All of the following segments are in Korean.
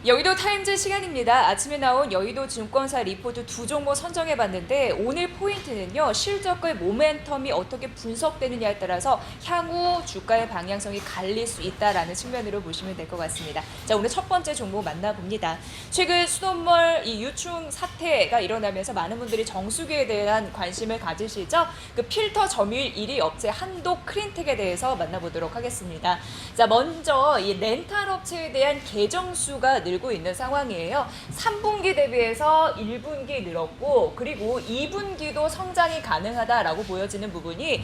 여의도 타임즈 시간입니다. 아침에 나온 여의도 증권사 리포트 두 종목 선정해봤는데 오늘 포인트는요. 실적의 모멘텀이 어떻게 분석되느냐에 따라서 향후 주가의 방향성이 갈릴 수 있다라는 측면으로 보시면 될 것 같습니다. 자, 오늘 첫 번째 종목 만나봅니다. 최근 수돗물 이 유충 사태가 일어나면서 많은 분들이 정수기에 대한 관심을 가지시죠. 그 필터 점유율 1위 업체 한독 크린텍에 대해서 만나보도록 하겠습니다. 자, 먼저 이 렌탈 업체에 대한 계정수가 늘고 있는 상황이에요. 3분기 대비해서 1분기 늘었고 그리고 2분기도 성장이 가능하다라고 보여지는 부분이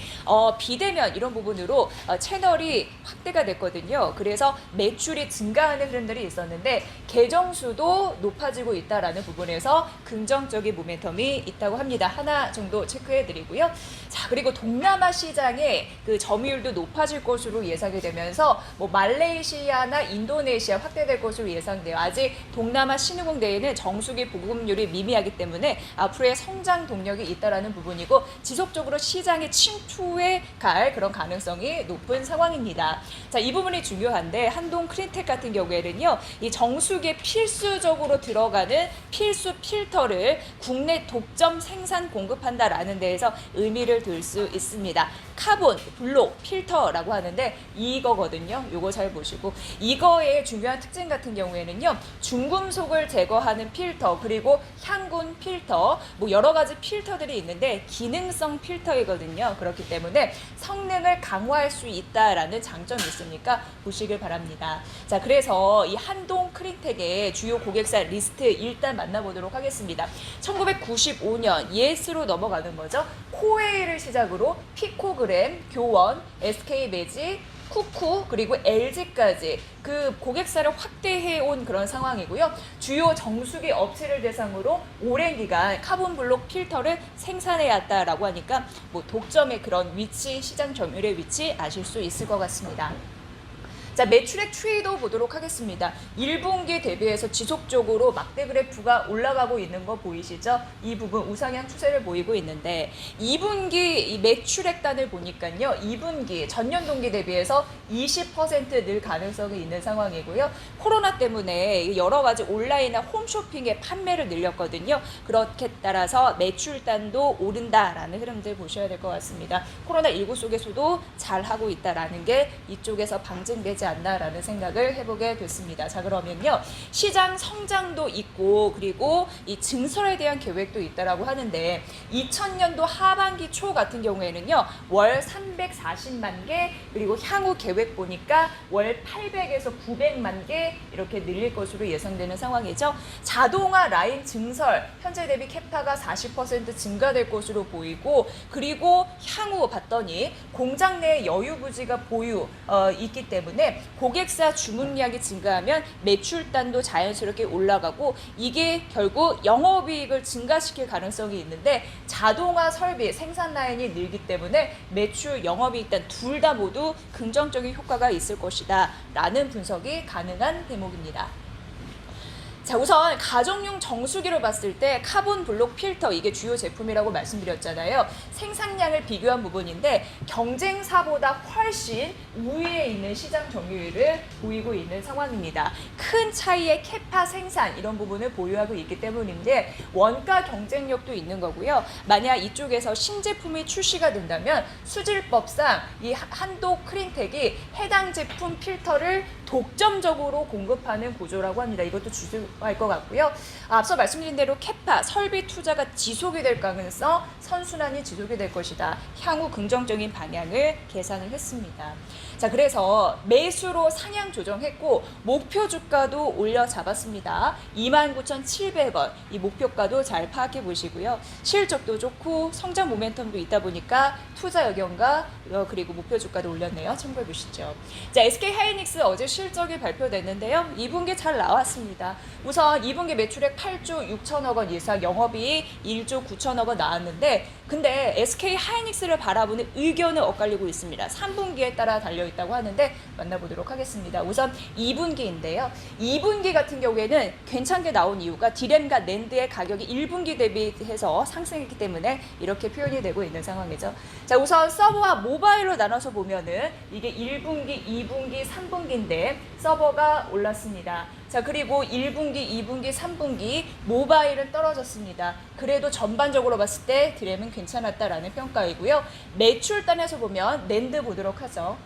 비대면 이런 부분으로 채널이 확대가 됐거든요. 그래서 매출이 증가하는 흐름들이 있었는데 계정수도 높아지고 있다라는 부분에서 긍정적인 모멘텀이 있다고 합니다. 하나 정도 체크해드리고요. 자, 그리고 동남아 시장의 그 점유율도 높아질 것으로 예상이 되면서 뭐 말레이시아나 인도네시아 확대될 것으로 예상돼요. 아직 동남아 신흥국내에는 정수기 보급률이 미미하기 때문에 앞으로의 성장 동력이 있다라는 부분이고 지속적으로 시장의 침투에 갈 그런 가능성이 높은 상황입니다. 자, 이 부분이 중요한데 한동 크린텍 같은 경우에는요. 이 정수기에 필수적으로 들어가는 필수 필터를 국내 독점 생산 공급한다라는 데에서 의미를 둘 수 있습니다. 카본, 블록, 필터라고 하는데 이거거든요. 요거 잘 보시고 이거의 중요한 특징 같은 경우에는요. 중금속을 제거하는 필터 그리고 향군 필터 뭐 여러 가지 필터들이 있는데 기능성 필터이거든요. 그렇기 때문에 성능을 강화할 수 있다라는 장점이 있으니까 보시길 바랍니다. 자, 그래서 이 한동 크린텍의 주요 고객사 리스트 일단 만나보도록 하겠습니다. 1995년 예스로 넘어가는 거죠. 코웨이를 시작으로 피코그램, 교원, SK매직, 쿠쿠 그리고 LG까지 그 고객사를 확대해 온 그런 상황이고요. 주요 정수기 업체를 대상으로 오랜 기간 카본블록 필터를 생산해 왔다라고 하니까 뭐 독점의 그런 위치, 시장 점유율의 위치 아실 수 있을 것 같습니다. 자, 매출액 추이도 보도록 하겠습니다. 1분기 대비해서 지속적으로 막대 그래프가 올라가고 있는 거 보이시죠? 이 부분 우상향 추세를 보이고 있는데 2분기 이 매출액단을 보니까요. 2분기 전년 동기 대비해서 20% 늘 가능성이 있는 상황이고요. 코로나 때문에 여러 가지 온라인이나 홈쇼핑의 판매를 늘렸거든요. 그렇게 따라서 매출단도 오른다라는 흐름들 보셔야 될 것 같습니다. 코로나19 속에서도 잘하고 있다라는 게 이쪽에서 방증되지 않나라는 생각을 해보게 됐습니다. 자, 그러면요. 시장 성장도 있고 그리고 이 증설에 대한 계획도 있다라고 하는데 2000년도 하반기 초 같은 경우에는요. 월 340만 개 그리고 향후 계획 보니까 월 800에서 900만 개 이렇게 늘릴 것으로 예상되는 상황이죠. 자동화 라인 증설 현재 대비 캐파가 40% 증가될 것으로 보이고 그리고 향후 봤더니 공장 내 여유 부지가 보유 있기 때문에 고객사 주문량이 증가하면 매출단도 자연스럽게 올라가고 이게 결국 영업이익을 증가시킬 가능성이 있는데 자동화 설비 생산 라인이 늘기 때문에 매출 영업이익단 둘 다 모두 긍정적인 효과가 있을 것이다 라는 분석이 가능한 대목입니다. 자, 우선 가정용 정수기로 봤을 때 카본 블록 필터 이게 주요 제품이라고 말씀드렸잖아요. 생산량을 비교한 부분인데 경쟁사보다 훨씬 우위에 있는 시장 점유율을 보이고 있는 상황입니다. 큰 차이의 캐파 생산 이런 부분을 보유하고 있기 때문인데 원가 경쟁력도 있는 거고요. 만약 이쪽에서 신제품이 출시가 된다면 수질법상 이 한독 크린텍이 해당 제품 필터를 독점적으로 공급하는 구조라고 합니다. 이것도 주요할 것 같고요. 앞서 말씀드린 대로 캐파, 설비 투자가 지속이 될 가능성, 선순환이 지속이 될 것이다. 향후 긍정적인 방향을 계산을 했습니다. 자, 그래서 매수로 상향 조정했고 목표 주가도 올려 잡았습니다. 29,700원 이 목표가도 잘 파악해 보시고요. 실적도 좋고 성장 모멘텀도 있다 보니까 투자 의견과 그리고 목표 주가도 올렸네요. 참고해 보시죠. 자, SK하이닉스 어제 실적이 발표됐는데요. 2분기 잘 나왔습니다. 우선 2분기 매출액 8조 6천억 원 이상, 영업이익 1조 9천억 원 나왔는데 근데 SK하이닉스를 바라보는 의견은 엇갈리고 있습니다. 3분기에 따라 달려있다고 하는데 만나보도록 하겠습니다. 우선 2분기인데요. 2분기 같은 경우에는 괜찮게 나온 이유가 디램과 낸드의 가격이 1분기 대비해서 상승했기 때문에 이렇게 표현이 되고 있는 상황이죠. 자, 우선 서버와 모바일로 나눠서 보면은 이게 1분기, 2분기, 3분기인데 DRAM, 서버가 올랐습니다. 자, 그리고 1분기, 2분기, 3분기 모바일은 떨어졌습니다. 그래도 전반적으로 봤을 때 DRAM은 괜찮았다라는 평가이고요. 매출단에서 보면 낸드 보도록 하죠.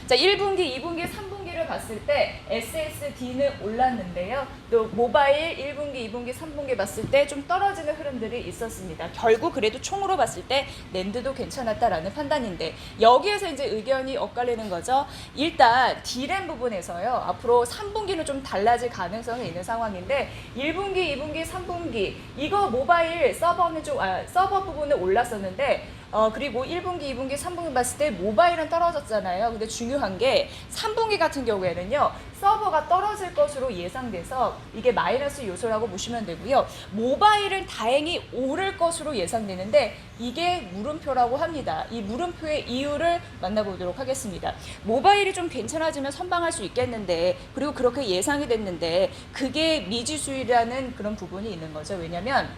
자, 1분기, 2분기, 3분기를 봤을 때 SSD는 올랐는데요. 또 모바일 1분기, 2분기, 3분기 봤을 때 좀 떨어지는 흐름들이 있었습니다. 결국 그래도 총으로 봤을 때 낸드도 괜찮았다라는 판단인데 여기에서 이제 의견이 엇갈리는 거죠. 일단 DRAM 부분에서요. 앞으로 3분기는 좀 달라질 가능성이 있는 상황인데 1분기, 2분기, 3분기 이거 모바일 서버는 서버 부분은 올랐었는데 그리고 1분기, 2분기, 3분기 봤을 때 모바일은 떨어졌잖아요. 근데 중요한 게 3분기 같은 경우에는요. 서버가 떨어질 것으로 예상돼서 이게 마이너스 요소라고 보시면 되고요. 모바일은 다행히 오를 것으로 예상되는데 이게 물음표라고 합니다. 이 물음표의 이유를 만나보도록 하겠습니다. 모바일이 좀 괜찮아지면 선방할 수 있겠는데 그리고 그렇게 예상이 됐는데 그게 미지수이라는 그런 부분이 있는 거죠. 왜냐하면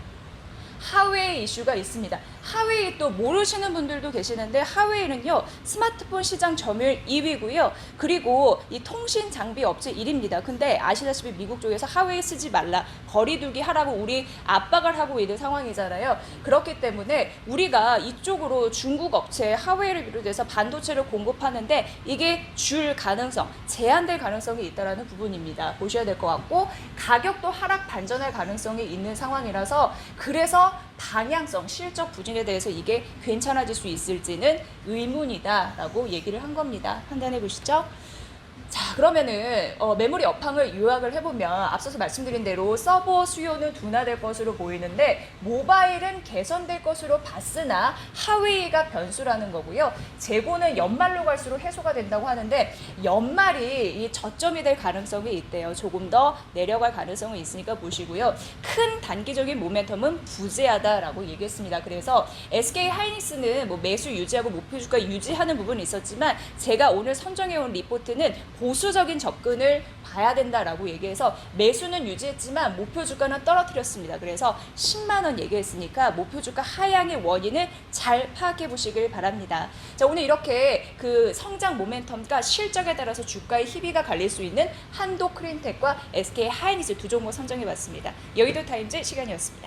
하웨이 이슈가 있습니다. 하웨이 또 모르시는 분들도 계시는데 하웨이는요 스마트폰 시장 점유율 2위고요. 그리고 이 통신 장비 업체 1위입니다. 근데 아시다시피 미국 쪽에서 하웨이 쓰지 말라 거리두기 하라고 우리 압박을 하고 있는 상황이잖아요. 그렇기 때문에 우리가 이쪽으로 중국 업체 하웨이를 비롯해서 반도체를 공급하는데 이게 줄 가능성, 제한될 가능성이 있다는 부분입니다. 보셔야 될 것 같고 가격도 하락 반전할 가능성이 있는 상황이라서 그래서 방향성, 실적 부진에 대해서 이게 괜찮아질 수 있을지는 의문이다라고 얘기를 한 겁니다. 판단해 보시죠. 자, 그러면은 메모리 업황을 요약을 해보면 앞서서 말씀드린 대로 서버 수요는 둔화될 것으로 보이는데 모바일은 개선될 것으로 봤으나 하웨이가 변수라는 거고요. 재고는 연말로 갈수록 해소가 된다고 하는데 연말이 이 저점이 될 가능성이 있대요. 조금 더 내려갈 가능성은 있으니까 보시고요. 큰 단기적인 모멘텀은 부재하다라고 얘기했습니다. 그래서 SK 하이닉스는 뭐 매수 유지하고 목표 주가 유지하는 부분이 있었지만 제가 오늘 선정해온 리포트는 보수적인 접근을 봐야 된다라고 얘기해서 매수는 유지했지만 목표 주가는 떨어뜨렸습니다. 그래서 10만 원 얘기했으니까 목표 주가 하향의 원인을 잘 파악해 보시길 바랍니다. 자, 오늘 이렇게 그 성장 모멘텀과 실적에 따라서 주가의 희비가 갈릴 수 있는 한도 크린텍과 SK 하이닉스 두 종목 선정해 봤습니다. 여의도 타임즈 시간이었습니다.